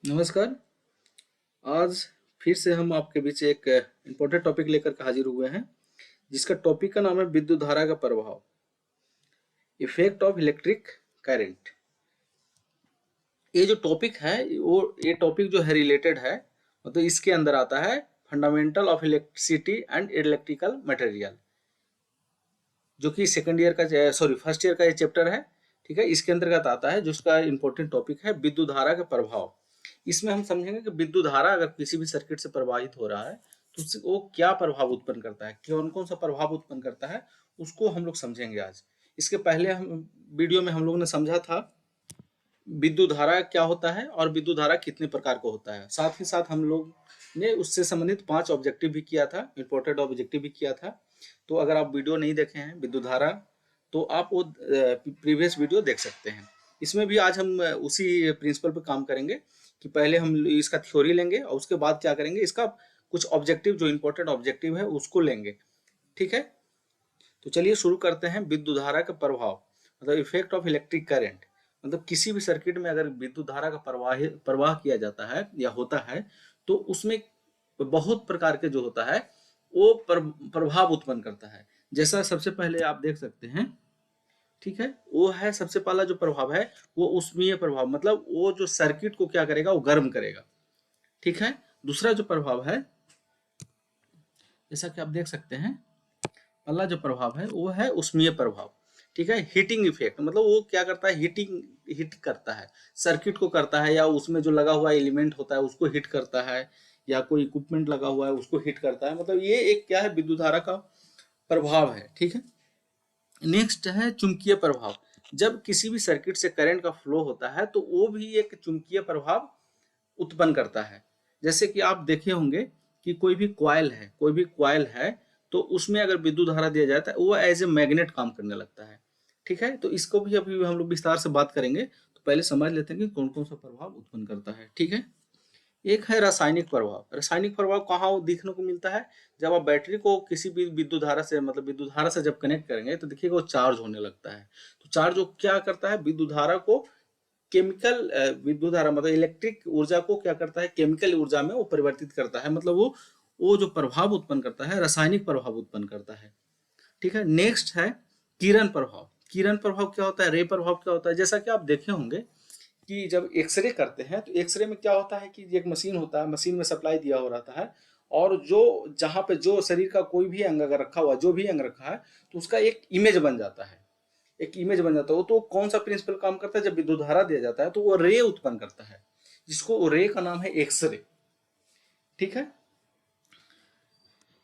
नमस्कार। आज फिर से हम आपके बीच एक इम्पोर्टेंट टॉपिक लेकर के हाजिर हुए हैं, जिसका टॉपिक का नाम है विद्युत धारा का प्रभाव, इफेक्ट ऑफ इलेक्ट्रिक करंट। ये जो टॉपिक है ये टॉपिक जो है रिलेटेड है, मतलब इसके अंदर आता है fundamental of electricity and electrical material, जो कि सेकंड ईयर का फर्स्ट ईयर का ये चैप्टर है। ठीक है, इसके अंतर्गत आता है, जिसका इम्पोर्टेंट टॉपिक है विद्युत धारा का प्रभाव। इसमें हम समझेंगे कि विद्युत धारा अगर किसी भी सर्किट से प्रवाहित हो रहा है तो उससे वो क्या प्रभाव उत्पन्न करता है, कौन कौन सा प्रभाव उत्पन्न करता है, उसको हम लोग समझेंगे आज। इसके पहले हम वीडियो में हम लोगों ने समझा था विद्युत धारा क्या होता है और विद्युत धारा कितने प्रकार का होता है। साथ ही साथ हम लोग ने उससे संबंधित 5 ऑब्जेक्टिव भी किया था, इंपॉर्टेंट ऑब्जेक्टिव भी किया था। तो अगर आप वीडियो नहीं देखे हैं विद्युत धारा, तो आप वो प्रीवियस वीडियो देख सकते हैं। इसमें भी आज हम उसी प्रिंसिपल पर काम करेंगे कि पहले हम इसका थ्योरी लेंगे और उसके बाद क्या करेंगे, इसका कुछ ऑब्जेक्टिव जो इंपॉर्टेंट ऑब्जेक्टिव है उसको लेंगे। ठीक है, तो चलिए शुरू करते हैं। विद्युत धारा का प्रभाव मतलब इफेक्ट ऑफ इलेक्ट्रिक करंट, मतलब किसी भी सर्किट में अगर विद्युत धारा का प्रवाह किया जाता है या होता है तो उसमें बहुत प्रकार के जो होता है वो प्रभाव उत्पन्न करता है। जैसा सबसे पहले आप देख सकते हैं, ठीक है, वो है सबसे पहला जो प्रभाव है वो उष्मीय प्रभाव, मतलब वो जो सर्किट को क्या करेगा, वो गर्म करेगा। ठीक है, दूसरा जो प्रभाव है, जैसा कि आप देख सकते हैं, पहला जो प्रभाव है वो है उष्मीय प्रभाव। ठीक है, हीटिंग इफेक्ट, मतलब वो क्या करता है, हीट करता है, सर्किट को करता है, या उसमें जो लगा हुआ एलिमेंट होता है उसको हीट करता है, या कोई इक्विपमेंट लगा हुआ है उसको हीट करता है। मतलब ये एक क्या है, विद्युत धारा का प्रभाव है। ठीक है, नेक्स्ट है चुंबकीय प्रभाव। जब किसी भी सर्किट से करंट का फ्लो होता है तो वो भी एक चुंबकीय प्रभाव उत्पन्न करता है। जैसे कि आप देखे होंगे कि कोई भी क्वाइल है तो उसमें अगर विद्युत धारा दिया जाता है वो एज ए मैग्नेट काम करने लगता है। ठीक है, तो इसको भी अभी हम लोग विस्तार से बात करेंगे। तो पहले समझ लेते हैं कि कौन कौन सा प्रभाव उत्पन्न करता है। ठीक है, एक है रासायनिक प्रभाव। रासायनिक प्रभाव कहाँ देखने को मिलता है, जब आप बैटरी को किसी भी विद्युत धारा से, मतलब विद्युत धारा से जब कनेक्ट करेंगे तो देखिएगा वो चार्ज होने लगता है। तो चार्ज वो क्या करता है, विद्युत धारा को केमिकल विद्युत धारा मतलब इलेक्ट्रिक ऊर्जा को क्या करता है, केमिकल ऊर्जा में वो परिवर्तित करता है। मतलब वो जो प्रभाव उत्पन्न करता है रासायनिक प्रभाव उत्पन्न करता है। ठीक है, नेक्स्ट है किरण प्रभाव। किरण प्रभाव क्या होता है, रे प्रभाव क्या होता है, जैसा कि आप देखे होंगे कि जब एक्सरे करते हैं तो एक्सरे में क्या होता है कि एक मशीन होता है, मशीन में सप्लाई दिया हो रहता है, और जो जहाँ पे जो शरीर का कोई भी अंग अगर रखा हुआ, जो भी अंग रखा है, तो उसका एक इमेज बन जाता है। एक इमेज बन जाता है। वो तो कौन सा प्रिंसिपल काम करता है, जब विद्युत धारा दिया जाता है तो वो रे उत्पन्न करता है, जिसको रे का नाम है एक्सरे। ठीक है,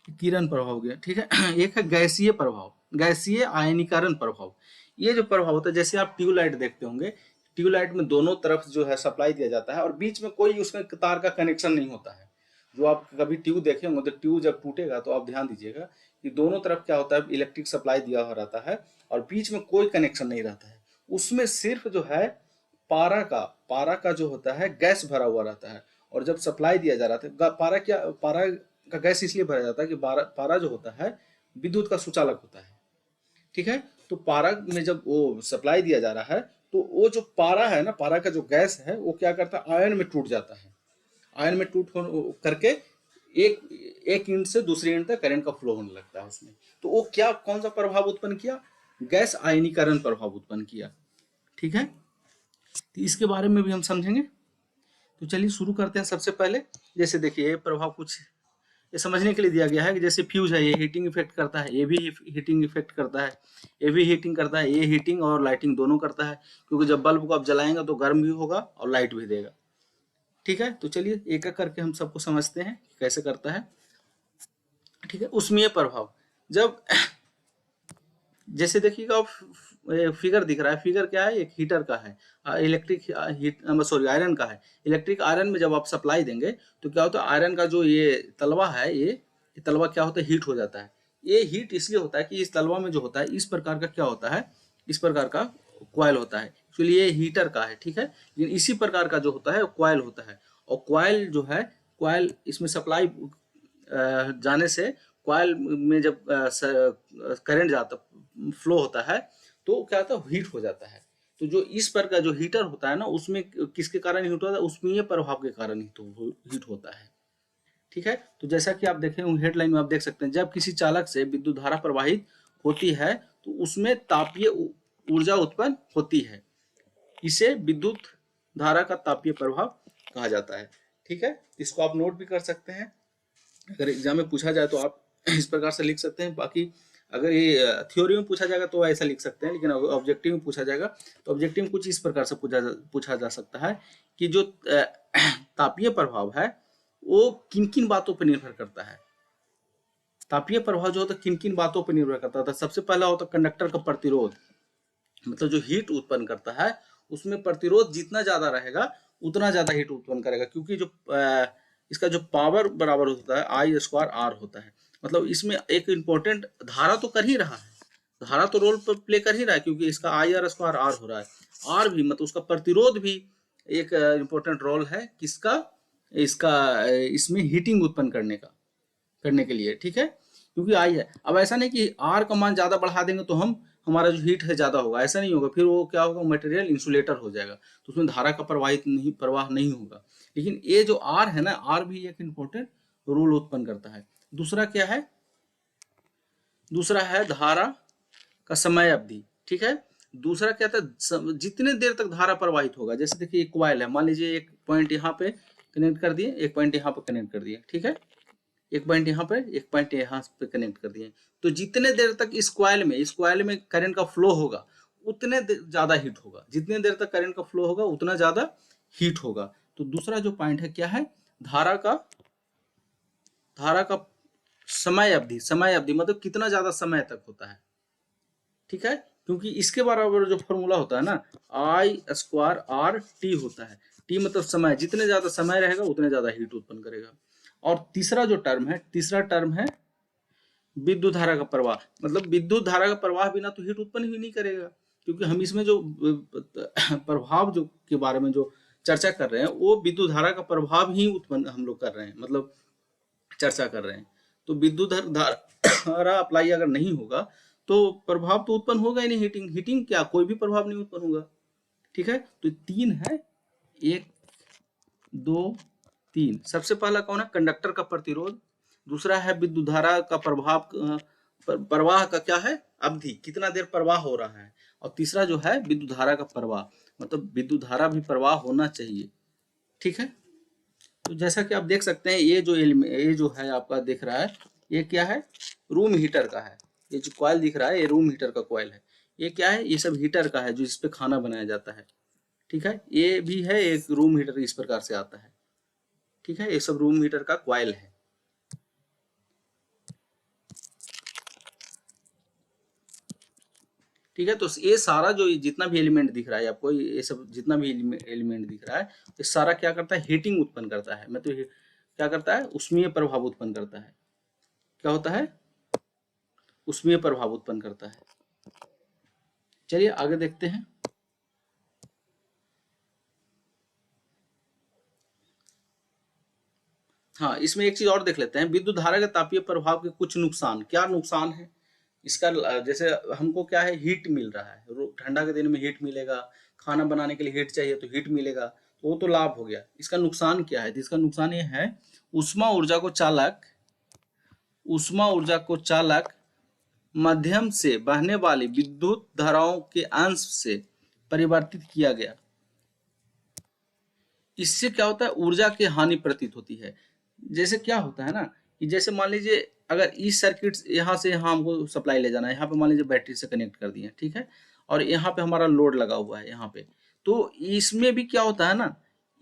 किरण प्रभाव हो गया। ठीक है, एक है गैसीय प्रभाव, गैसीय आयनीकरण प्रभाव। ये जो प्रभाव होता है, जैसे आप ट्यूबलाइट देखते होंगे, ट्यूबलाइट में दोनों तरफ जो है सप्लाई दिया जाता है और बीच में कोई उसमें तार का कनेक्शन नहीं होता है। जो आप कभी ट्यूब देखे होंगे तो ट्यूब जब टूटेगा तो आप ध्यान दीजिएगा कि दोनों तरफ क्या होता है, इलेक्ट्रिक सप्लाई दिया हुआ रहता है और बीच में कोई कनेक्शन नहीं रहता है। उसमें सिर्फ जो है पारा का जो होता है गैस भरा हुआ रहता है, और जब सप्लाई दिया जा रहा था, पारा का गैस इसलिए भरा जाता है कि पारा जो होता है विद्युत का सुचालक होता है। ठीक है, तो पारा में जब वो सप्लाई दिया जा रहा है तो वो जो पारा है ना, पारा का जो गैस है वो क्या करता है, आयन में टूट जाता है। आयन में टूट करके एक एक इंड से दूसरी इंड तक करंट का फ्लो होने लगता है उसमें। तो वो क्या, कौन सा प्रभाव उत्पन्न किया, गैस आयनीकरण प्रभाव उत्पन्न किया। ठीक है, तो इसके बारे में भी हम समझेंगे। तो चलिए शुरू करते हैं। सबसे पहले जैसे देखिए ये प्रभाव कुछ ये समझने के लिए दिया गया है कि जैसे फ्यूज है, ये हीटिंग इफेक्ट करता है, ये भी हीटिंग इफेक्ट करता है, ये भी हीटिंग करता है, ये हीटिंग और लाइटिंग दोनों करता है, क्योंकि जब बल्ब को आप जलाएंगे तो गर्म भी होगा और लाइट भी देगा। ठीक है, तो चलिए एक एक करके हम सबको समझते हैं कि कैसे करता है। ठीक है, उष्मीय प्रभाव। जब जैसे देखिएगा आप फिगर दिख रहा है, फिगर क्या है, एक हीटर का है, इलेक्ट्रिक हीट सॉरी आयरन का है। इलेक्ट्रिक आयरन में जब आप सप्लाई देंगे तो क्या होता है, आयरन का जो ये तलवा है, ये तलवा क्या होता है, हीट हो जाता है। ये हीट इसलिए होता है कि इस तलवा में जो होता है इस प्रकार का क्या होता है, इस प्रकार का क्वाइल होता है, इसलिए ये हीटर का है। ठीक है, लेकिन इसी प्रकार का जो होता है क्वाइल होता है, और क्वाइल जो है, क्वाइल इसमें सप्लाई जाने से कॉइल में जब करंट जाता फ्लो होता है तो क्या होता है, हीट हो जाता है। तो जो इस पर का जो हीटर होता है ना, उसमें किसके कारण हीट होता है, उसमें प्रभाव के कारण हीट होता है। ठीक है, तो जैसा कि आप देखें हेडलाइन में आप देख सकते हैं, जब किसी चालक से विद्युत धारा प्रवाहित होती है तो उसमें तापीय ऊर्जा उत्पन्न होती है। इसे विद्युत धारा का तापीय प्रभाव कहा जाता है। ठीक है, इसको आप नोट भी कर सकते हैं, अगर एग्जाम में पूछा जाए तो आप इस प्रकार से लिख सकते हैं। बाकी अगर ये थ्योरी में पूछा जाएगा तो ऐसा लिख सकते हैं, लेकिन ऑब्जेक्टिव में पूछा जाएगा तो ऑब्जेक्टिव में कुछ इस प्रकार से पूछा जा सकता है कि जो तापीय प्रभाव है वो किन किन बातों पर निर्भर करता है। तापीय प्रभाव जो होता है किन किन बातों पर निर्भर करता है। सबसे पहला होता है कंडक्टर का प्रतिरोध, मतलब जो हीट उत्पन्न करता है उसमें प्रतिरोध जितना ज्यादा रहेगा उतना ज्यादा हीट उत्पन्न करेगा, क्योंकि जो इसका जो पावर बराबर होता है आई स्क्वायर आर होता है। मतलब इसमें एक इम्पोर्टेंट धारा तो कर ही रहा है, धारा तो रोल प्ले कर ही रहा है, क्योंकि इसका आई आर स्क्वायर आर हो रहा है। आर भी मतलब उसका प्रतिरोध भी एक इम्पोर्टेंट रोल है किसका, इसका इसमें हीटिंग उत्पन्न करने के लिए। ठीक है, क्योंकि आई है। अब ऐसा नहीं कि आर का मान ज्यादा बढ़ा देंगे तो हमारा जो हीट है ज्यादा होगा, ऐसा नहीं होगा। फिर वो क्या होगा, मटेरियल इंसुलेटर हो जाएगा, तो उसमें धारा का प्रवाह नहीं होगा। लेकिन ये जो आर है ना, आर भी एक इम्पोर्टेंट रोल उत्पन्न करता है। दूसरा क्या है, दूसरा है धारा का समय अवधि। ठीक है, दूसरा क्या था, जितने देर तक धारा प्रवाहित होगा। जैसे देखिए एक कॉइल है, मान लीजिए एक पॉइंट यहाँ पे कनेक्ट कर दिए, एक पॉइंट यहाँ पे कनेक्ट कर दिए। ठीक है, एक पॉइंट यहाँ पे, एक पॉइंट यहाँ पे कनेक्ट कर दिए। तो जितने देर तक इस कॉइल में करंट का फ्लो होगा उतने ज्यादा हीट होगा। जितने देर तक करंट का फ्लो होगा उतना ज्यादा हीट होगा। तो दूसरा जो पॉइंट है क्या है, धारा का समय अवधि मतलब कितना ज्यादा समय तक होता है। ठीक है, क्योंकि इसके बराबर जो फॉर्मूला होता है ना, आई स्क्वायर आर टी होता है। टी मतलब समय, जितने ज्यादा समय रहेगा उतने ज्यादा हीट उत्पन्न करेगा। और तीसरा टर्म है विद्युत धारा का प्रवाह। मतलब विद्युत धारा का प्रवाह बिना तो हीट उत्पन्न ही नहीं करेगा, क्योंकि हम इसमें जो प्रभाव जो के बारे में जो चर्चा कर रहे हैं वो विद्युत धारा का प्रभाव ही उत्पन्न हम लोग कर रहे हैं, मतलब चर्चा कर रहे हैं। तो विद्युत धारा अप्लाई अगर नहीं होगा तो प्रभाव तो उत्पन्न होगा ही नहीं। हीटिंग क्या, कोई भी प्रभाव नहीं उत्पन्न होगा। ठीक है, तो तीन है, 1 2 3। सबसे पहला कौन है, कंडक्टर का प्रतिरोध। दूसरा है विद्युत धारा का प्रवाह का क्या है, अवधि, कितना देर प्रवाह हो रहा है। और तीसरा जो है विद्युत धारा का प्रवाह, मतलब विद्युत धारा भी प्रवाह होना चाहिए। ठीक है, तो जैसा कि आप देख सकते हैं ये जो है आपका दिख रहा है, ये क्या है, रूम हीटर का है। ये जो कॉइल दिख रहा है ये रूम हीटर का कॉइल है। ये क्या है, ये सब हीटर का है जो इस पे खाना बनाया जाता है। ठीक है, ये भी है एक रूम हीटर, इस प्रकार से आता है। ठीक है, ये सब रूम हीटर का कॉइल है। ठीक है, तो ये सारा जो जितना भी एलिमेंट दिख रहा है आपको, ये सब जितना भी एलिमेंट दिख रहा है, ये सारा क्या करता है, हीटिंग उत्पन्न करता है। मतलब क्या करता है, उष्मीय प्रभाव उत्पन्न करता है। क्या होता है, उष्मीय प्रभाव उत्पन्न करता है। चलिए आगे देखते हैं। हाँ, इसमें एक चीज और देख लेते हैं, विद्युत धारा के तापीय प्रभाव के कुछ नुकसान। क्या नुकसान है इसका, जैसे हमको क्या है, हीट मिल रहा है, ठंडा के दिन में हीट मिलेगा, खाना बनाने के लिए हीट चाहिए तो हीट मिलेगा, तो वो तो लाभ हो गया। इसका नुकसान क्या है, इसका नुकसान ये है, उष्मा ऊर्जा को चालक माध्यम से बहने वाली विद्युत धाराओं के अंश से परिवर्तित किया गया। इससे क्या होता है, ऊर्जा की हानि प्रतीत होती है। जैसे क्या होता है ना, कि जैसे मान लीजिए अगर इस सर्किट यहाँ से यहाँ हमको सप्लाई ले जाना है, यहाँ पे मान लीजिए बैटरी से कनेक्ट कर दिए, ठीक है, और यहाँ पे हमारा लोड लगा हुआ है यहाँ पे, तो इसमें भी क्या होता है ना,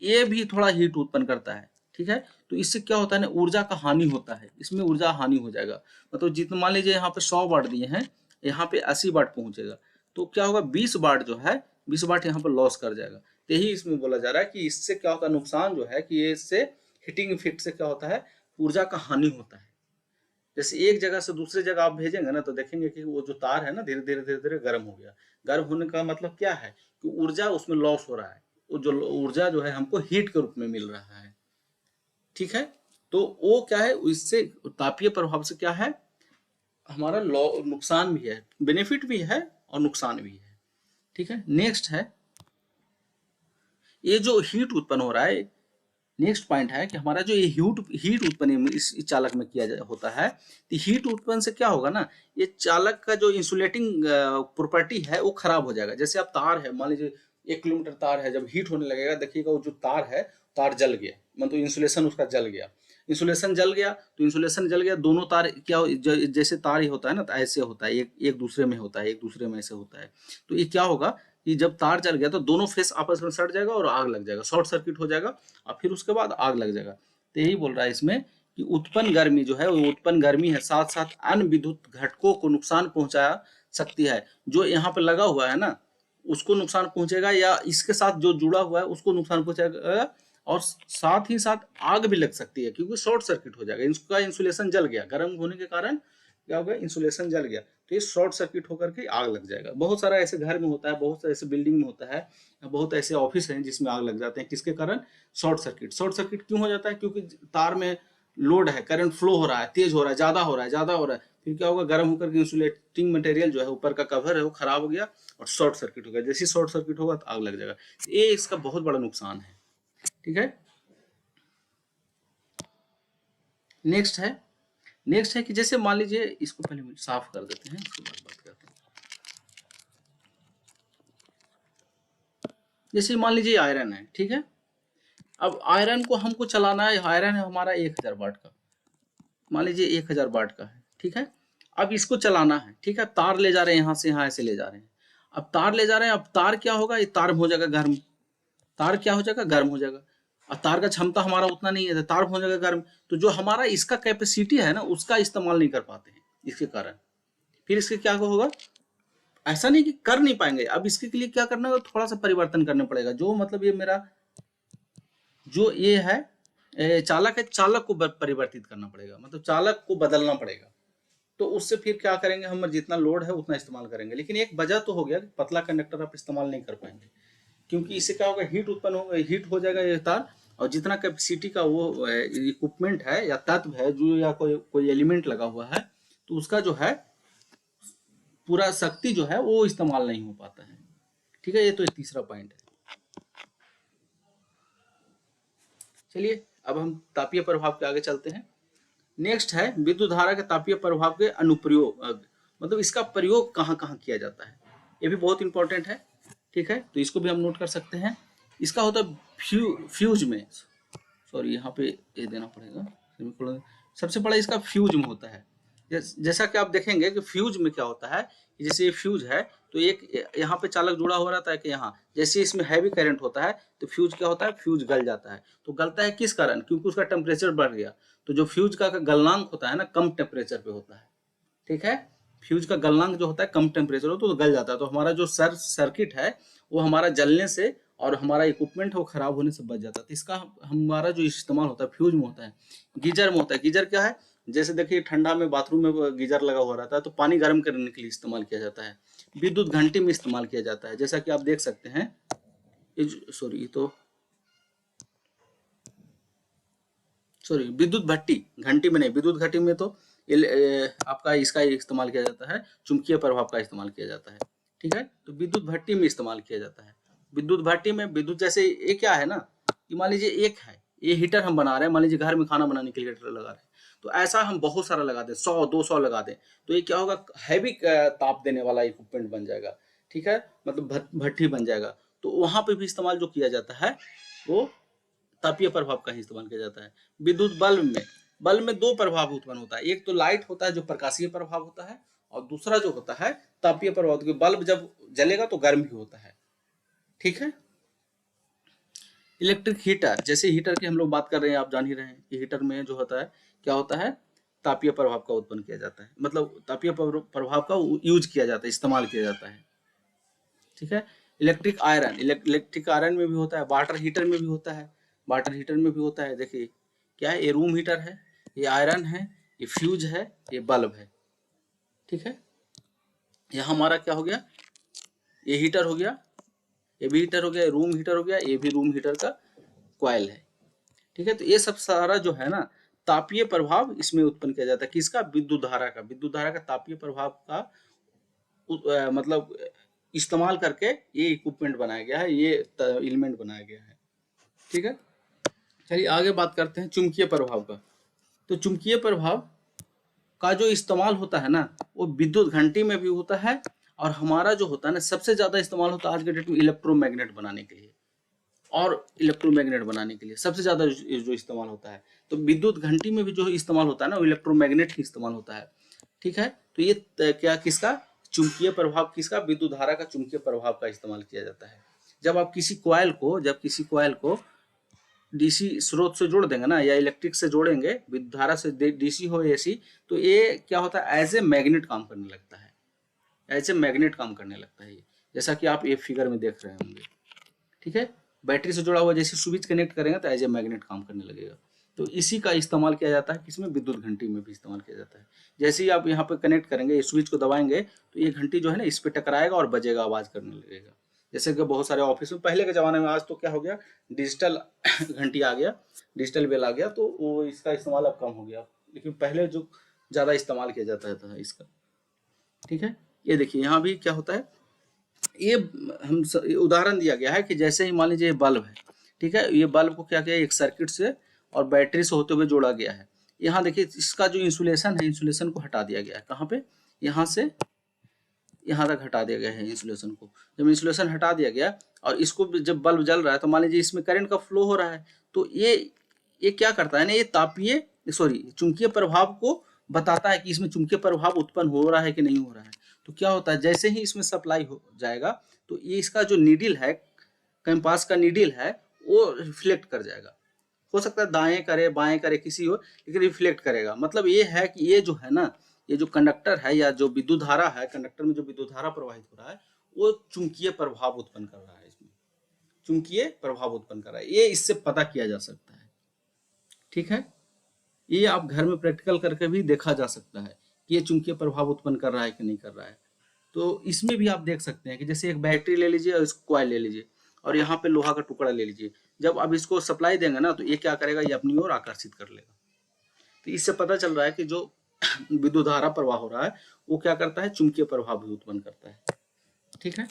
ये भी थोड़ा हीट उत्पन्न करता है। ठीक है, तो इससे क्या होता है ना, ऊर्जा का हानि होता है, इसमें ऊर्जा हानि हो जाएगा। मतलब जितना मान लीजिए यहाँ पे 100 वाट दिए हैं, यहाँ पे 80 वाट पहुंचेगा, तो क्या होगा, 20 वाट जो है 20 वाट यहाँ पर लॉस कर जाएगा। यही इसमें बोला जा रहा है कि इससे क्या होता है, नुकसान जो है कि ये इससे हीटिंग इफेक्ट से क्या होता है, ऊर्जा का हानि होता है। जैसे एक जगह से दूसरे जगह आप भेजेंगे ना, तो देखेंगे कि वो जो तार है ना धीरे धीरे गर्म हो गया। गर्म होने का मतलब क्या है, कि ऊर्जा उसमें लॉस हो रहा है, वो जो ऊर्जा जो है हमको हीट के रूप में मिल रहा है। ठीक है, तो वो क्या है, इससे तापीय प्रभाव से क्या है, हमारा नुकसान भी है, बेनिफिट भी है और नुकसान भी है। ठीक है। नेक्स्ट है ये जो हीट उत्पन्न हो रहा है, नेक्स्ट पॉइंट है कि हमारा जो ये हीट उत्पन्न इस चालक में होता है, तो हीट उत्पन्न से क्या होगा ना, ये चालक का जो इंसुलेटिंग प्रॉपर्टी है वो खराब हो जाएगा। जैसे आप तार है, मान लीजिए 1 किलोमीटर तार है, जब हीट होने लगेगा देखिएगा वो जो तार है, तार जल गया, मतलब इंसुलेशन उसका जल गया। इंसुलेशन जल गया तो इंसुलेशन जल गया, दोनों तार क्या जैसे तार ही होता है ना, तो ऐसे होता है, एक एक दूसरे में होता है, एक दूसरे में ऐसे होता है। तो ये क्या होगा कि जब तार जल गया तो दोनों फेस आपस में सट जाएगा और आग लग जाएगा, शॉर्ट सर्किट हो जाएगा और फिर उसके बाद आग लग जाएगा। तो यही बोल रहा है इसमें कि उत्पन्न गर्मी जो है वो उत्पन्न गर्मी है, साथ साथ अन्य विद्युत घटकों को नुकसान पहुंचा सकती है। जो यहाँ पे लगा हुआ है ना उसको नुकसान पहुंचेगा, या इसके साथ जो जुड़ा हुआ है उसको नुकसान पहुंचेगा, और साथ ही साथ आग भी लग सकती है क्योंकि शॉर्ट सर्किट हो जाएगा। इसका इंसुलेशन जल गया, गर्म होने के कारण क्या होगा, इंसुलेशन जल गया, तो ये शॉर्ट सर्किट होकर के आग लग जाएगा। बहुत सारा ऐसे घर में होता है, बहुत सारे ऐसे बिल्डिंग में होता है, बहुत ऐसे ऑफिस हैं जिसमें आग लग जाते हैं। किसके कारण? Short circuit. शॉर्ट सर्किट क्यों हो जाता है? क्योंकि तार में लोड है, करंट फ्लो हो रहा है, तेज हो रहा है, ज्यादा हो रहा है, ज्यादा हो रहा है, फिर क्या होगा, गर्म होकर के इंसुलेटिंग मटेरियल जो है ऊपर का कवर है वो खराब हो गया और शॉर्ट सर्किट हो गया। जैसे शॉर्ट सर्किट होगा तो आग लग जाएगा। ये इसका बहुत बड़ा नुकसान है। ठीक है। नेक्स्ट है कि जैसे मान लीजिए, इसको पहले साफ कर देते हैं, उसके बाद बात करते हैं। जैसे मान लीजिए आयरन है, ठीक है। अब आयरन को हमको चलाना है, आयरन है हमारा 1000 वाट का, मान लीजिए 1000 वाट का है, ठीक है। अब इसको चलाना है, ठीक है। तार ले जा रहे हैं यहाँ से, यहाँ ऐसे ले जा रहे हैं। अब तार ले जा रहे हैं, अब तार क्या होगा, ये तार हो जाएगा गर्म, तार क्या हो जाएगा, गर्म हो जाएगा। और तार का क्षमता हमारा उतना नहीं है, तो तार हो जाएगा गर्म, तो जो हमारा इसका कैपेसिटी है ना उसका इस्तेमाल नहीं कर पाते हैं इसके कारण। फिर इसके क्या होगा, ऐसा नहीं कि कर नहीं पाएंगे, अब इसके लिए क्या करना होगा, थोड़ा सा परिवर्तन करना पड़ेगा। जो मतलब ये मेरा जो ये है चालक है, चालक को परिवर्तित करना पड़ेगा, मतलब चालक को बदलना पड़ेगा। तो उससे फिर क्या करेंगे, हम जितना लोड है उतना इस्तेमाल करेंगे। लेकिन एक वजह तो हो गया कि पतला कंडक्टर आप इस्तेमाल नहीं कर पाएंगे, क्योंकि इससे क्या होगा, हीट उत्पन्न होगा, हीट हो जाएगा ये तार, और जितना कैपेसिटी का वो इक्विपमेंट है या तत्व है जो, या कोई एलिमेंट लगा हुआ है, तो उसका जो है पूरा शक्ति जो है वो इस्तेमाल नहीं हो पाता है। ठीक है, ये तो तीसरा पॉइंट है। चलिए अब हम तापीय प्रभाव के आगे चलते हैं। नेक्स्ट है विद्युत धारा के तापीय प्रभाव के अनुप्रयोग, मतलब इसका प्रयोग कहाँ कहाँ किया जाता है, ये भी बहुत इंपॉर्टेंट है। ठीक है, तो इसको भी हम नोट कर सकते हैं। इसका होता है फ्यूज में, सॉरी यहाँ पे ये देना पड़ेगा, सबसे बड़ा इसका फ्यूज में होता है। जैसा कि आप देखेंगे कि फ्यूज में क्या होता है, जैसे ये फ्यूज है तो एक यहाँ पे चालक जुड़ा हुआ रहता है कि यहाँ जैसे इसमें हैवी करंट होता है तो फ्यूज क्या होता है, फ्यूज गल जाता है। तो गलता है किस कारण, क्योंकि उसका टेम्परेचर बढ़ गया। तो जो फ्यूज का गलनांक होता है ना, कम टेम्परेचर पे होता है। ठीक है, फ्यूज का गलनांक जो होता है कम टेम्परेचर हो तो गल जाता है। तो हमारा जो सर्किट है वो हमारा जलने से और हमारा इक्विपमेंट है वो खराब होने से बच जाता है। तो इसका हमारा जो इस्तेमाल होता है फ्यूज में होता है। गीजर में होता है, गीजर क्या है, जैसे देखिए ठंडा में बाथरूम में गीजर लगा हुआ रहता है तो पानी गर्म करने के लिए इस्तेमाल किया जाता है। विद्युत घंटी में इस्तेमाल किया जाता है, जैसा कि आप देख सकते हैं। सॉरी विद्युत भट्टी, घंटी में नहीं, विद्युत घंटी में तो आपका इसका इस्तेमाल किया जाता है, चुंबकीय प्रभाव का इस्तेमाल किया जाता है। ठीक है, तो विद्युत भट्टी में इस्तेमाल किया जाता है। विद्युत भट्टी में विद्युत, जैसे ये क्या है ना कि मान लीजिए एक है, ये हीटर हम बना रहे हैं, मान लीजिए घर में खाना बनाने के लिए हीटर लगा रहे हैं, तो ऐसा हम बहुत सारा लगा दें, 100-200 लगा दें, तो ये क्या होगा, हैवी ताप देने वाला इक्विपमेंट बन जाएगा। ठीक है, मतलब भट्टी बन जाएगा। तो वहां पे भी इस्तेमाल जो किया जाता है वो तापीय प्रभाव का ही इस्तेमाल किया जाता है। विद्युत बल्ब में दो प्रभाव उत्पन्न होता है, एक तो लाइट होता है जो प्रकाशीय प्रभाव होता है, और दूसरा जो होता है तापीय प्रभाव, क्योंकि बल्ब जब जलेगा तो गर्म भी होता है। ठीक है, इलेक्ट्रिक हीटर, जैसे हीटर की हम लोग बात कर रहे हैं, आप जान ही रहे हैं कि हीटर में जो होता है क्या होता है, तापीय प्रभाव का उत्पन्न किया जाता है, मतलब तापीय प्रभाव का यूज किया जाता है, इस्तेमाल किया जाता है। ठीक है, इलेक्ट्रिक आयरन में भी होता है, वाटर हीटर में भी होता है, वाटर हीटर में भी होता है। देखिए क्या है, ये रूम हीटर है, ये आयरन है, ये फ्यूज है, ये बल्ब है। ठीक है, यहाँ हमारा क्या हो गया, ये हीटर हो गया, ये भी हीटर हो गया, रूम हीटर हो गया, ये भी रूम हीटर का कॉइल है। ठीक है, तो ये सब सारा जो है ना तापीय प्रभाव इसमें उत्पन्न किया जाता है। किसका, विद्युत धारा का तापीय प्रभाव का मतलब इस्तेमाल करके ये इक्विपमेंट बनाया गया है, ये एलिमेंट बनाया गया है। ठीक है, चलिए आगे बात करते हैं चुंबकीय प्रभाव का। तो चुंबकीय प्रभाव का जो इस्तेमाल होता है ना, वो विद्युत घंटी में भी होता है, और हमारा जो होता है ना सबसे ज्यादा इस्तेमाल होता है आज के डेट में इलेक्ट्रोमैग्नेट बनाने के लिए, और इलेक्ट्रोमैग्नेट बनाने के लिए सबसे ज्यादा जो इस्तेमाल होता है। तो विद्युत घंटी में भी जो इस्तेमाल होता है ना, वो इलेक्ट्रोमैग्नेट ही इस्तेमाल होता है। ठीक है, तो ये क्या किसका चुंबकीय प्रभाव, किसका विद्युत धारा का चुंबकीय प्रभाव का इस्तेमाल किया जाता है। जब आप किसी कॉइल को डीसी स्रोत से जोड़ देंगे ना, या इलेक्ट्रिक से जोड़ेंगे, विद्युत धारा से, डीसी हो एसी, तो ये क्या होता है, एज ए मैग्नेट काम करने लगता है, एज ए मैग्नेट काम करने लगता है ये, जैसा कि आप ये फिगर में देख रहे होंगे। ठीक है, बैटरी से जुड़ा हुआ जैसे स्विच कनेक्ट करेंगे तो एज ए मैग्नेट काम करने लगेगा। तो इसी का इस्तेमाल किया जाता है किसमें, विद्युत घंटी में भी इस्तेमाल किया जाता है। जैसे ही आप यहाँ पे कनेक्ट करेंगे, स्विच को दबाएंगे, तो ये घंटी जो है ना इस पे टकराएगा और बजेगा, आवाज करने लगेगा। जैसे कि बहुत सारे ऑफिस में पहले के जमाने में, आज तो क्या हो गया, डिजिटल घंटी आ गया, डिजिटल बेल आ गया, तो वो इसका इस्तेमाल अब कम हो गया, लेकिन पहले जो ज्यादा इस्तेमाल किया जाता था इसका। ठीक है, ये देखिए यहाँ भी क्या होता है, ये हम उदाहरण दिया गया है कि जैसे ही मान लीजिए ये बल्ब है, ठीक है, ये बल्ब को क्या किया, एक सर्किट से और बैटरी से होते हुए जोड़ा गया है। यहाँ देखिए इसका जो इंसुलेशन है, इंसुलेशन को हटा दिया गया है, कहाँ पे, यहाँ से यहाँ तक हटा दिया गया है इंसुलेशन को। जब इंसुलेशन हटा दिया गया और इसको जब बल्ब जल रहा है, तो मान लीजिए इसमें करंट का फ्लो हो रहा है, तो ये क्या करता है ना, ये तापीय चुंबकीय प्रभाव को बताता है कि इसमें चुंबकीय प्रभाव उत्पन्न हो रहा है कि नहीं हो रहा है। तो क्या होता है, जैसे ही इसमें सप्लाई हो जाएगा, तो ये इसका जो नीडल है, कंपास का नीडल है, वो रिफ्लेक्ट कर जाएगा। हो सकता है दाएं करे बाएं करे किसी हो, लेकिन रिफ्लेक्ट करेगा। मतलब ये है कि ये जो है ना, ये जो कंडक्टर है या जो विद्युत धारा है, कंडक्टर में जो विद्युत धारा प्रवाहित हो रहा है, वो चुंबकीय प्रभाव उत्पन्न कर रहा है, इसमें चुंबकीय प्रभाव उत्पन्न कर रहा है। ये इससे पता किया जा सकता है। ठीक है, ये आप घर में प्रैक्टिकल करके भी देखा जा सकता है कि ये चुंबकीय प्रभाव उत्पन्न कर रहा है कि नहीं कर रहा है। तो इसमें भी आप देख सकते हैं कि जैसे एक बैटरी ले लीजिए और इसको कॉइल ले लीजिए, और यहाँ पे लोहा का टुकड़ा ले लीजिए। जब आप इसको सप्लाई देंगे ना, तो ये क्या करेगा, ये अपनी ओर आकर्षित कर लेगा। तो इससे पता चल रहा है कि जो विद्युत धारा प्रवाह हो रहा है, वो क्या करता है, चुंबकीय प्रभाव भी उत्पन्न करता है। ठीक है,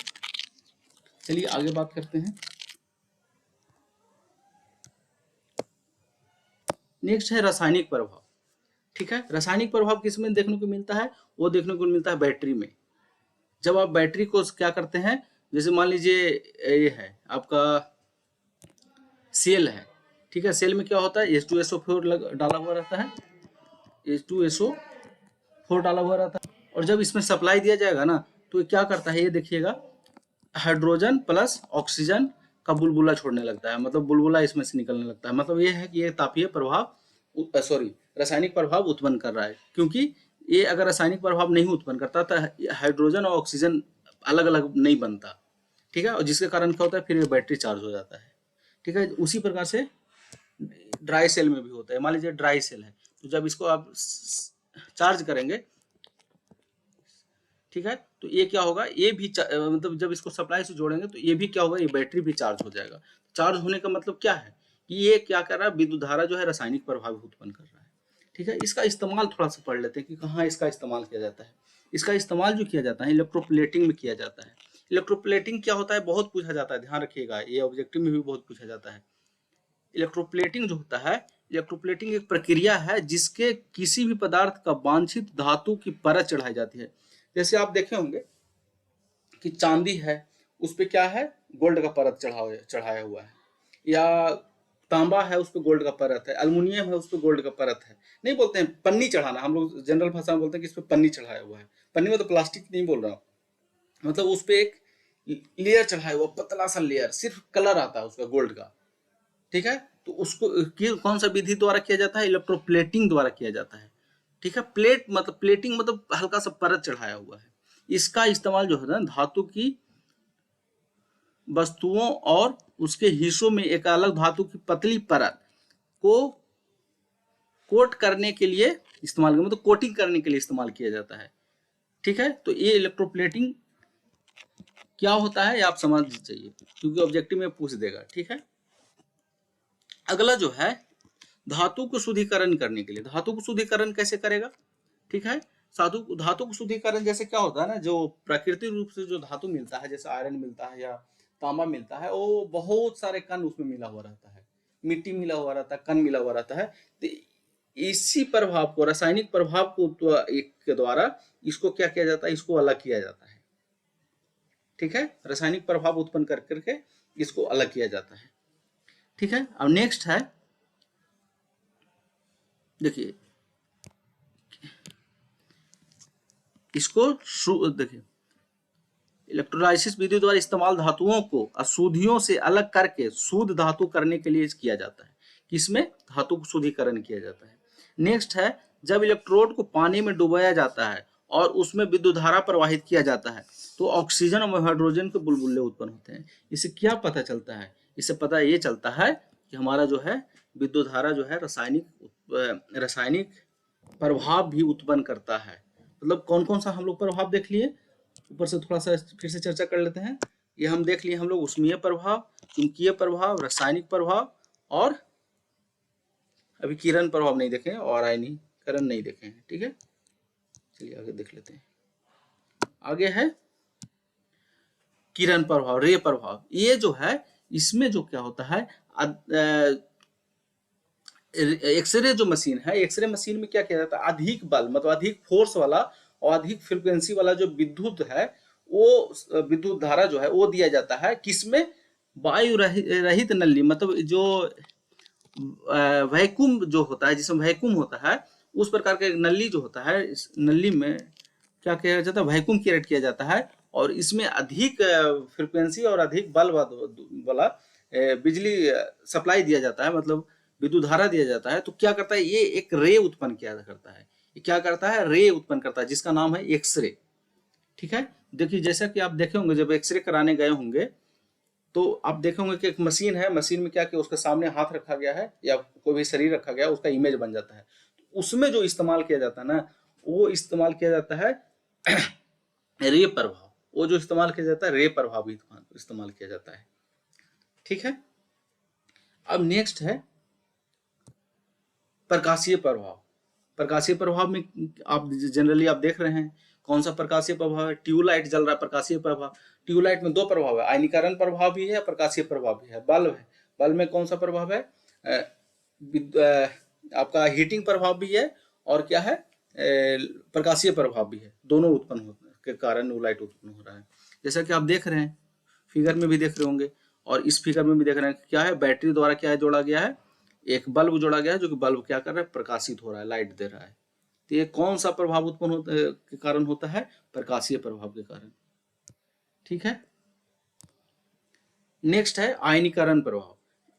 चलिए आगे बात करते हैं। नेक्स्ट है रासायनिक प्रभाव। ठीक है, रासायनिक प्रभाव किसमें देखने को मिलता है, वो देखने को मिलता है बैटरी में। जब आप बैटरी को क्या करते हैं, जैसे मान लीजिए ये है आपका सेल है, ठीक है, सेल में क्या होता है, H2SO4 डाला हुआ रहता है, H2SO4 डाला हुआ रहता है, और जब इसमें सप्लाई दिया जाएगा ना, तो ये क्या करता है, ये देखिएगा, हाइड्रोजन प्लस ऑक्सीजन का बुलबुला छोड़ने लगता है, मतलब बुलबुला इसमें से निकलने लगता है। मतलब ये है कि ये तापीय प्रभाव रासायनिक प्रभाव उत्पन्न कर रहा है, क्योंकि ये अगर रासायनिक प्रभाव नहीं उत्पन्न करता तो हाइड्रोजन और ऑक्सीजन अलग अलग नहीं बनता। ठीक है, और जिसके कारण क्या होता है, फिर ये बैटरी चार्ज हो जाता है। ठीक है, उसी प्रकार से ड्राई सेल में भी होता है। मान लीजिए ड्राई सेल है, तो जब इसको आप चार्ज करेंगे, ठीक है, तो ये क्या होगा, ये भी मतलब जब इसको सप्लाई से जोड़ेंगे, तो ये भी क्या होगा, ये बैटरी भी चार्ज हो जाएगा। चार्ज होने का मतलब क्या है कि ये क्या कर रहा है, विद्युत धारा जो है रासायनिक प्रभाव उत्पन्न कर रहा है। ठीक है, इसका इस्तेमाल थोड़ा सा पढ़ लेते हैं कि कहाँ इसका इस्तेमाल किया जाता है। इसका इस्तेमाल जो किया जाता है, इलेक्ट्रोप्लेटिंग में किया जाता है। इलेक्ट्रोप्लेटिंग क्या होता है, बहुत पूछा जाता है, ध्यान रखिएगा, ये ऑब्जेक्टिव में भी बहुत पूछा जाता है। इलेक्ट्रोप्लेटिंग जो होता है, इलेक्ट्रोप्लेटिंग एक प्रक्रिया है जिसके किसी भी पदार्थ का वांछित धातु की परत चढ़ाई जाती है। जैसे आप देखे होंगे कि चांदी है, उस पे क्या है, गोल्ड का परत चढ़ाया हुआ है, या तांबा है, उस पे गोल्ड का परत है, अल्युमिनियम है, उस पे गोल्ड का परत है। नहीं बोलते हैं पन्नी चढ़ाना, हम लोग जनरल भाषा में बोलते हैं कि इस पे पन्नी चढ़ाया हुआ है। पन्नी में तो प्लास्टिक नहीं बोल रहा हूँ, मतलब उस पे एक लेयर चढ़ाया हुआ, पतला सा लेयर, सिर्फ कलर आता है उसका गोल्ड का। ठीक है, तो उसको कौन सा विधि द्वारा किया जाता है, इलेक्ट्रोप्लेटिंग द्वारा किया जाता है। ठीक है, प्लेटिंग मतलब हल्का सा परत चढ़ाया हुआ है। इसका इस्तेमाल जो है ना, धातु की वस्तुओं और उसके हिस्सों में एक अलग धातु की पतली परत को कोट करने के लिए इस्तेमाल, मतलब कोटिंग करने के लिए इस्तेमाल किया जाता है। ठीक है, तो ये इलेक्ट्रोप्लेटिंग क्या होता है, ये आप समझ जाइए, क्योंकि ऑब्जेक्टिव में पूछ देगा। ठीक है, अगला जो है धातु को शुद्धिकरण करने के लिए, धातु को शुद्धिकरण कैसे करेगा। ठीक है, धातु को शुद्धिकरण जैसे क्या होता है ना, जो प्राकृतिक रूप से जो धातु मिलता है, जैसे आयरन मिलता है या तांबा मिलता है, वो बहुत सारे कण उसमें मिला हुआ रहता है, मिट्टी मिला हुआ रहता है, कण मिला हुआ रहता है। तो इसी प्रभाव को, रासायनिक प्रभाव को तो एक के द्वारा इसको क्या किया जाता है, इसको अलग किया जाता है। ठीक है, रासायनिक प्रभाव उत्पन्न कर करके इसको अलग किया जाता है। ठीक है, अब नेक्स्ट है, देखिए इसको देखिए, इलेक्ट्रोलाइसिस विधि द्वारा इस्तेमाल धातुओं को अशुद्धियों से अलग करके शुद्ध धातु करने के लिए किया जाता है। किसमें? धातु को शुद्धिकरण किया जाता है। नेक्स्ट है, जब इलेक्ट्रोड को पानी में डुबाया जाता है और उसमें विद्युत धारा प्रवाहित किया जाता है तो ऑक्सीजन और हाइड्रोजन के बुलबुले उत्पन्न होते हैं। इससे क्या पता चलता है? इससे पता ये चलता है कि हमारा जो है विद्युत धारा जो है रासायनिक प्रभाव भी उत्पन्न करता है। मतलब कौन कौन सा हम लोग प्रभाव देख लिए, ऊपर से थोड़ा सा फिर से चर्चा कर लेते हैं। ये हम देख लिए हम लोग उष्मीय प्रभाव, चुंबकीय प्रभाव, रासायनिक प्रभाव, और अभी किरण प्रभाव नहीं देखे और आयनीकरण नहीं देखे हैं। ठीक है, चलिए आगे देख लेते हैं। आगे है किरण प्रभाव, रे प्रभाव। ये जो है इसमें जो क्या होता है, एक्सरे जो मशीन है, एक्सरे मशीन में क्या किया जाता है, अधिक बल मतलब अधिक फोर्स वाला और अधिक फ्रिक्वेंसी वाला जो विद्युत है, वो विद्युत धारा जो है वो दिया जाता है। किसमें? वायु रहित नली, मतलब जो वैक्यूम जो होता है, जिसमें वैक्यूम होता है, उस प्रकार का नली जो होता है, इस नली में क्या किया जाता है, वैक्यूम क्रिएट किया जाता है, और इसमें अधिक फ्रिक्वेंसी और अधिक बल वाला बिजली सप्लाई दिया जाता है, मतलब विद्युत धारा दिया जाता है। तो क्या करता है, ये एक रे उत्पन्न किया करता है। ये क्या करता है? रे उत्पन्न करता है, जिसका नाम है एक्सरे। ठीक है, देखिए जैसा कि आप देखे होंगे, जब एक्सरे कराने गए होंगे तो आप देखे होंगे कि एक मशीन है, मशीन में क्या किया, उसके सामने हाथ रखा गया है या कोई भी शरीर रखा गया है, उसका इमेज बन जाता है। तो उसमें जो इस्तेमाल किया जाता है ना, वो इस्तेमाल किया जाता है रे प्रभाव। वो जो इस्तेमाल किया जाता है रे प्रभाव इस्तेमाल किया जाता है। ठीक है, अब नेक्स्ट है प्रकाशीय प्रभाव। प्रकाशीय प्रभाव में आप जनरली आप देख रहे हैं कौन सा प्रकाशीय प्रभाव है, ट्यूबलाइट जल रहा है, प्रकाशीय प्रभाव। ट्यूबलाइट में दो प्रभाव है, आयनीकरण प्रभाव भी है, प्रकाशीय प्रभाव भी है। बल्ब है, बल्ब में कौन सा प्रभाव है, आपका हीटिंग प्रभाव भी है, और क्या है, प्रकाशीय प्रभाव भी है। दोनों उत्पन्न होने के कारण वो लाइट उत्पन्न हो रहा है। जैसा कि आप देख रहे हैं, फिगर में भी देख रहे होंगे, और इस फिगर में भी देख रहे हैं क्या है, बैटरी द्वारा क्या है जोड़ा गया है, एक बल्ब जोड़ा गया है, जो कि बल्ब क्या कर रहा है, प्रकाशित हो रहा है, लाइट दे रहा है। तो ये कौन सा प्रभाव उत्पन्न होता है, के कारण होता है? प्रकाशीय प्रभाव के कारण। ठीक है, नेक्स्ट है आयनीकरण प्रभाव।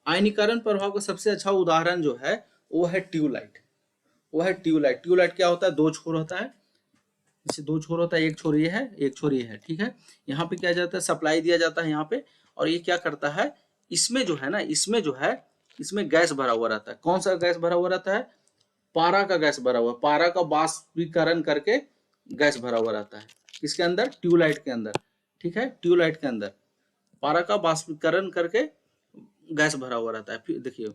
आयनीकरण प्रभाव का सबसे अच्छा उदाहरण जो है वो है ट्यूबलाइट। वो है ट्यूबलाइट। ट्यूबलाइट क्या होता है, दो छोर होता है, जैसे दो छोर होता है, एक छोर ये है, एक छोर ये है। ठीक है, यहाँ पे क्या जाता है, सप्लाई दिया जाता है यहाँ पे, और ये क्या करता है, इसमें जो है ना, इसमें जो है, इसमें गैस भरा हुआ रहता है। कौन सा गैस भरा हुआ रहता है? पारा का गैस भरा हुआ, पारा का बाष्पीकरण करके गैस भरा हुआ रहता है। किसके अंदर? ट्यूबलाइट के अंदर। ठीक है, ट्यूबलाइट के अंदर पारा का बाष्पीकरण करके गैस भरा हुआ रहता है। फिर देखिए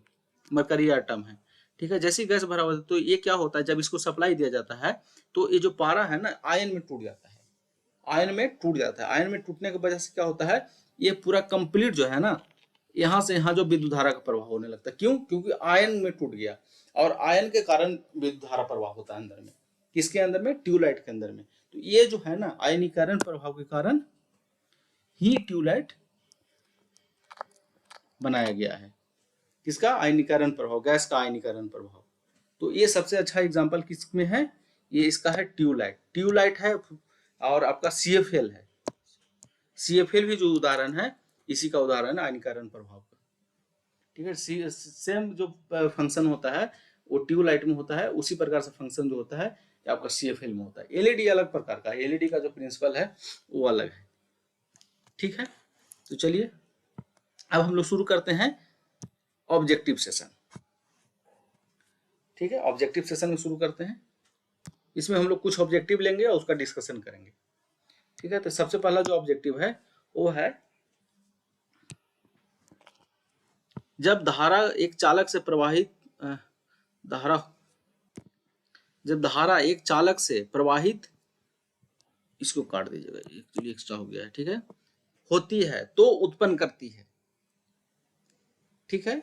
मरकरी आइटम है। ठीक है, जैसे गैस भरा हुआ है तो ये क्या होता है, जब इसको सप्लाई दिया जाता है तो ये जो पारा है ना, आयन में टूट जाता है। आयन में टूट जाता है। आयन में टूटने की वजह से क्या होता है, ये पूरा कंप्लीट जो है ना, यहाँ से यहाँ जो विद्युत धारा का प्रवाह होने लगता है। क्यों? क्योंकि आयन में टूट गया, और आयन के कारण विद्युत धारा प्रवाह होता है अंदर में। किसके अंदर में? ट्यूबलाइट के अंदर में। तो ये जो है ना, आयनीकरण प्रभाव के कारण ही ट्यूबलाइट बनाया गया है। किसका? आयनीकरण प्रभाव, गैस का आयनीकरण प्रभाव। तो ये सबसे अच्छा एग्जांपल किसमें है, ये इसका है ट्यूबलाइट। ट्यूबलाइट है, और आपका CFL है। CFL भी जो उदाहरण है, इसी का उदाहरण है आयनीकरण प्रभाव का। ठीक है, सेम जो फंक्शन होता है वो ट्यूबलाइट में होता है, उसी प्रकार से फंक्शन जो होता है आपका CFL में होता है। LED अलग प्रकार का, LED का जो प्रिंसिपल है वो अलग है। ठीक है, तो चलिए अब हम लोग शुरू करते हैं ऑब्जेक्टिव सेशन। ठीक है, ऑब्जेक्टिव सेशन में शुरू करते हैं। इसमें हम लोग कुछ ऑब्जेक्टिव लेंगे और उसका डिस्कशन करेंगे। ठीक है, तो सबसे पहला जो ऑब्जेक्टिव है वो है, जब धारा एक चालक से प्रवाहित धारा जब धारा एक चालक से प्रवाहित, इसको काट दीजिएगा, एक्चुअली एक्स्ट्रा हो गया है, ठीक है, होती है तो उत्पन्न करती है, ठीक है।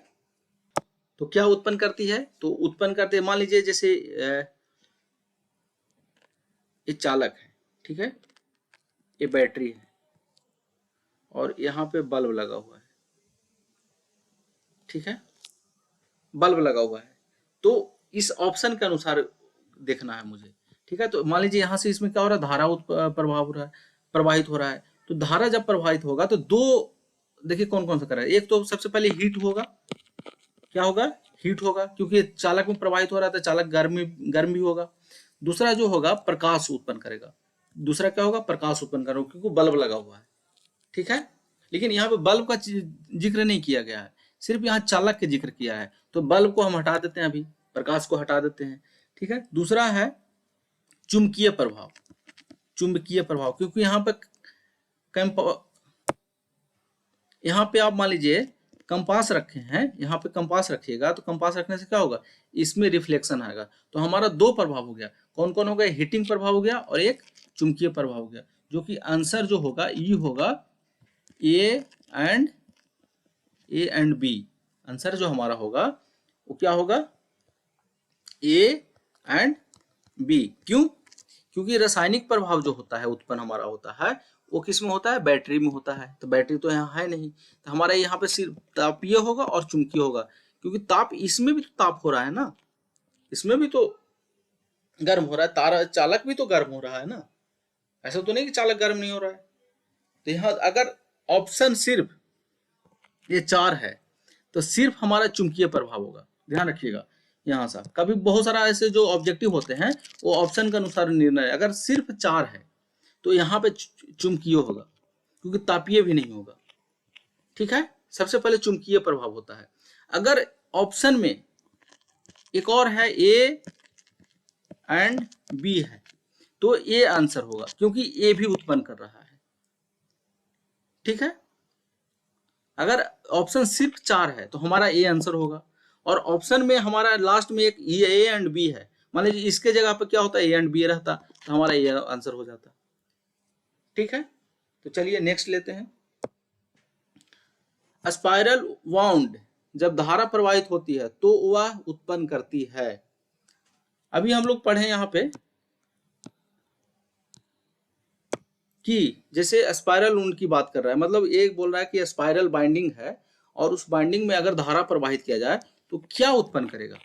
तो क्या उत्पन्न करती है? तो उत्पन्न करते, मान लीजिए जैसे ये चालक है, ठीक है, ये बैटरी है और यहाँ पे बल्ब लगा हुआ है, ठीक है, बल्ब लगा हुआ है। तो इस ऑप्शन के अनुसार देखना है मुझे, ठीक है। तो मान लीजिए यहाँ से इसमें क्या हो रहा है, धारा प्रभाव हो रहा है, प्रवाहित हो रहा है। तो धारा जब प्रवाहित होगा तो दो, देखिए कौन कौन सा कर रहा है। एक तो सबसे पहले हीट होगा, क्या होगा, हीट होगा, क्योंकि चालक में प्रवाहित हो रहा था, चालक गर्म भी होगा। दूसरा जो होगा प्रकाश उत्पन्न करेगा, दूसरा क्या होगा, प्रकाश उत्पन्न करेगा, क्योंकि बल्ब लगा हुआ है, ठीक है। लेकिन यहाँ पे बल्ब का जिक्र नहीं किया गया है, सिर्फ यहाँ चालक के जिक्र किया है। तो बल्ब को हम हटा देते हैं, अभी प्रकाश को हटा देते हैं, ठीक है। दूसरा है चुंबकीय प्रभाव, चुंबकीय प्रभाव, क्योंकि यहाँ पे आप मान लीजिए कंपास रखे हैं, यहाँ पे कंपास रखिएगा, तो कंपास रखने से क्या होगा, इसमें रिफ्लेक्शन आएगा। तो हमारा दो प्रभाव हो गया, कौन कौन हो गया, हीटिंग प्रभाव हो गया और एक चुंबकीय प्रभाव हो गया, जो कि आंसर जो होगा ई होगा, ए एंड बी। आंसर जो हमारा होगा वो क्या होगा, ए एंड बी। क्यों? क्योंकि रासायनिक प्रभाव जो होता है उत्पन्न हमारा होता है वो किस में होता है, बैटरी में होता है। तो बैटरी तो यहाँ है नहीं, तो हमारा यहाँ पे सिर्फ तापीय होगा और चुंबकीय होगा, क्योंकि ताप, इसमें भी तो ताप हो रहा है ना, इसमें भी तो गर्म हो रहा है, तारा चालक भी तो गर्म हो रहा है ना, ऐसा तो नहीं कि चालक गर्म नहीं हो रहा है। तो यहाँ अगर ऑप्शन सिर्फ ये 4 है तो सिर्फ हमारा चुंबकीय प्रभाव होगा, ध्यान रखिएगा। यहाँ से कभी बहुत सारा ऐसे जो ऑब्जेक्टिव होते हैं वो ऑप्शन के अनुसार निर्णय, अगर सिर्फ 4 है तो यहाँ पे चुंबकीय होगा, क्योंकि तापीय भी नहीं होगा, ठीक है। सबसे पहले चुंबकीय प्रभाव होता है। अगर ऑप्शन में एक और है, ए एंड बी है, तो ए आंसर होगा, क्योंकि ए भी उत्पन्न कर रहा है, ठीक है। अगर ऑप्शन सिर्फ 4 है तो हमारा ए आंसर होगा, और ऑप्शन में हमारा लास्ट में एक ए एंड बी है, मान लीजिए इसके जगह पर क्या होता है, ए एंड बी रहता तो हमारा ए आंसर हो जाता, ठीक है। तो चलिए नेक्स्ट लेते हैं। स्पाइरल वाउंड जब धारा प्रवाहित होती है तो वह उत्पन्न करती है। अभी हम लोग पढ़े यहाँ पे कि जैसे स्पाइरल वुंड की बात कर रहा है, मतलब एक बोल रहा है कि स्पाइरल बाइंडिंग है और उस बाइंडिंग में अगर धारा प्रवाहित किया जाए तो क्या उत्पन्न करेगा।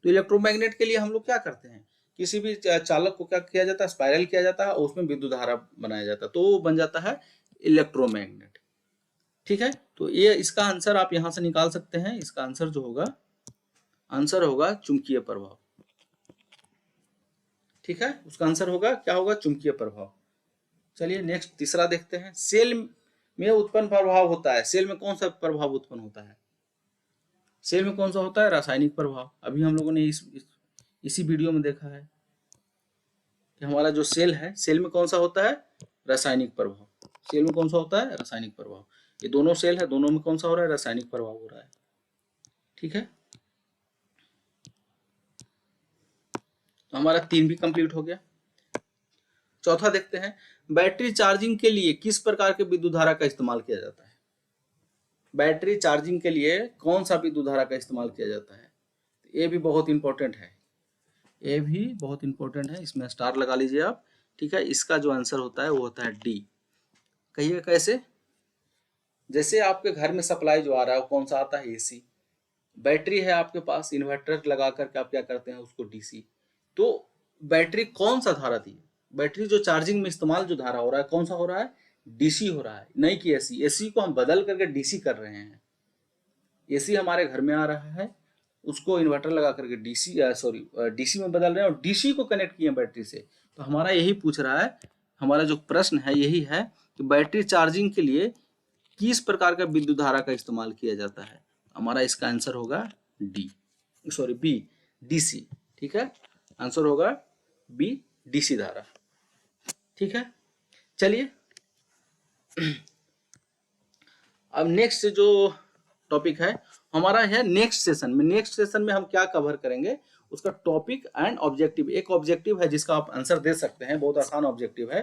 तो इलेक्ट्रोमैग्नेट के लिए हम लोग क्या करते हैं, किसी भी चालक को क्या किया जाता है, स्पाइरल किया जाता है और उसमें विद्युत धारा बनाया जाता है, तो वो बन जाता है इलेक्ट्रोमैग्नेट, ठीक है। तो ये इसका आंसर आप यहां से निकाल सकते हैं, इसका आंसर जो होगा, आंसर होगा चुंबकीय प्रभाव, ठीक है। उसका आंसर होगा, क्या होगा, चुंबकीय प्रभाव। चलिए नेक्स्ट तीसरा देखते हैं। सेल में उत्पन्न प्रभाव होता है, सेल में कौन सा प्रभाव उत्पन्न होता है, सेल में कौन सा होता है, रासायनिक प्रभाव। अभी हम लोगों ने इसी वीडियो में देखा है कि हमारा जो सेल है, सेल में कौन सा होता है, रासायनिक प्रभाव। सेल में कौन सा होता है, रासायनिक प्रभाव। ये दोनों सेल है, दोनों में कौन सा हो रहा है, रासायनिक प्रभाव हो रहा है, ठीक है। तो हमारा 3 भी कंप्लीट हो गया। चौथा देखते हैं, बैटरी चार्जिंग के लिए किस प्रकार के विद्युत धारा का इस्तेमाल किया जाता है। बैटरी चार्जिंग के लिए कौन सा विद्युत धारा का इस्तेमाल किया जाता है। ये भी बहुत इंपॉर्टेंट है, ये भी बहुत इंपॉर्टेंट है, इसमें स्टार लगा लीजिए आप, ठीक है। इसका जो आंसर होता है वो होता है डी। कहिए कैसे, जैसे आपके घर में सप्लाई जो आ रहा है वो कौन सा आता है, एसी। बैटरी है आपके पास, इन्वर्टर लगा करके आप क्या करते हैं, उसको डीसी। तो बैटरी कौन सा धारा दी है, बैटरी जो चार्जिंग में इस्तेमाल जो धारा हो रहा है कौन सा हो रहा है, डीसी हो रहा है, नहीं कि एसी। एसी को हम बदल करके डीसी कर रहे हैं। एसी हमारे घर में आ रहा है, उसको इन्वर्टर लगा करके डीसी में बदल रहे हैं और डीसी को कनेक्ट किए बैटरी से। तो हमारा यही पूछ रहा है, हमारा जो प्रश्न है यही है कि बैटरी चार्जिंग के लिए किस प्रकार का विद्युत धारा का इस्तेमाल किया जाता है। हमारा इसका आंसर होगा बी, डीसी, ठीक है। आंसर होगा बी, डीसी धारा, ठीक है। चलिए अब नेक्स्ट जो टॉपिक है हमारा है नेक्स्ट सेशन में। नेक्स्ट सेशन में हम क्या कवर करेंगे, उसका टॉपिक एंड ऑब्जेक्टिव। एक ऑब्जेक्टिव है जिसका आप आंसर दे सकते हैं, बहुत आसान ऑब्जेक्टिव है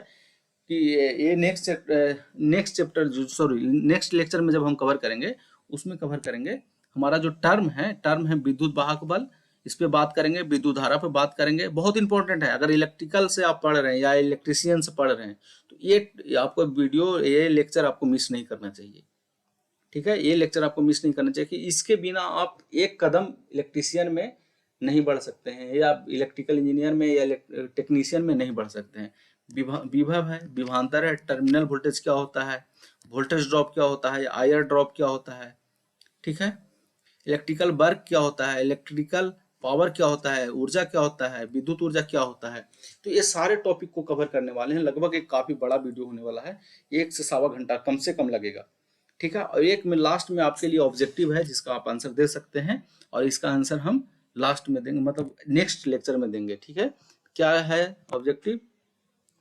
कि ये next chapter sorry next lecture में जब हम कवर करेंगे, उसमें कवर करेंगे हमारा जो टर्म है विद्युत वाहक बल। इस पे बात करेंगे, विद्युत धारा पे बात करेंगे, बहुत इंपॉर्टेंट है। अगर इलेक्ट्रिकल से आप पढ़ रहे हैं या इलेक्ट्रिशियन से पढ़ रहे हैं तो ये आपको वीडियो, ये लेक्चर आपको मिस नहीं करना चाहिए। ठीक है, ये लेक्चर आपको मिस नहीं करना चाहिए कि इसके बिना आप एक कदम इलेक्ट्रिशियन में नहीं बढ़ सकते हैं, या आप इलेक्ट्रिकल इंजीनियर में या टेक्नीशियन में नहीं बढ़ सकते हैं। विभव है, विभवांतर है, टर्मिनल वोल्टेज क्या होता है, वोल्टेज ड्रॉप क्या होता है, आयर ड्रॉप क्या होता है, ठीक है, इलेक्ट्रिकल वर्क क्या होता है, इलेक्ट्रिकल पावर क्या होता है, ऊर्जा क्या होता है, विद्युत ऊर्जा क्या होता है। तो ये सारे टॉपिक को कवर करने वाले हैं। लगभग एक काफी बड़ा वीडियो होने वाला है, 1 से सवा घंटा कम से कम लगेगा। ठीक है, और एक में लास्ट में आपके लिए ऑब्जेक्टिव है जिसका आप आंसर दे सकते हैं, और इसका आंसर हम लास्ट में देंगे, मतलब नेक्स्ट लेक्चर में देंगे। ठीक है, क्या है ऑब्जेक्टिव,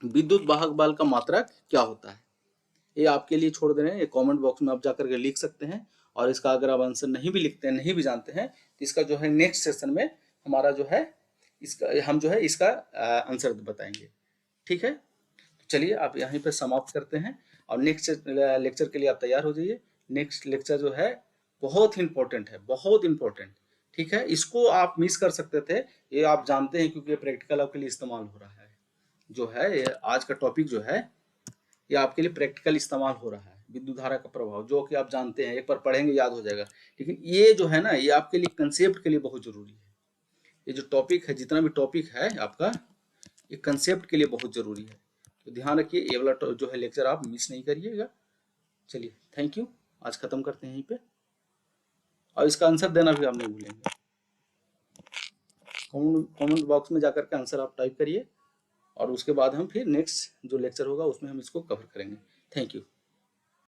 विद्युत वाहक बल का मात्रक क्या होता है, ये आपके लिए छोड़ दे रहे हैं। ये कमेंट बॉक्स में आप जाकर के लिख सकते हैं, और इसका अगर आप आंसर नहीं भी लिखते हैं, नहीं भी जानते हैं, तो इसका जो है नेक्स्ट सेशन में हमारा जो है इसका हम जो है इसका आंसर बताएंगे। ठीक है, तो चलिए आप यहीं पर समाप्त करते हैं, और नेक्स्ट लेक्चर के लिए आप तैयार हो जाइए। नेक्स्ट लेक्चर जो है बहुत ही इंपॉर्टेंट है, बहुत इंपॉर्टेंट। ठीक है, इसको आप मिस कर सकते थे, ये आप जानते हैं क्योंकि प्रैक्टिकल आपके लिए इस्तेमाल हो रहा है। जो है ये आज का टॉपिक जो है ये आपके लिए प्रैक्टिकल इस्तेमाल हो रहा है, विद्युत धारा का प्रभाव, जो कि आप जानते हैं, एक बार पढ़ेंगे याद हो जाएगा। लेकिन ये जो है ना, ये आपके लिए कंसेप्ट के लिए बहुत जरूरी है। ये जो टॉपिक है, जितना भी टॉपिक है आपका, ये कंसेप्ट के लिए बहुत जरूरी है। तो ध्यान रखिए, ये वाला जो है लेक्चर आप मिस नहीं करिएगा। चलिए, थैंक यू, आज खत्म करते हैं यहीं पे, और इसका आंसर देना भी आप नहीं भूलेंगे। कमेंट बॉक्स में जाकर के आंसर आप टाइप करिए, और उसके बाद हम फिर नेक्स्ट जो लेक्चर होगा उसमें हम इसको कवर करेंगे। Thank you.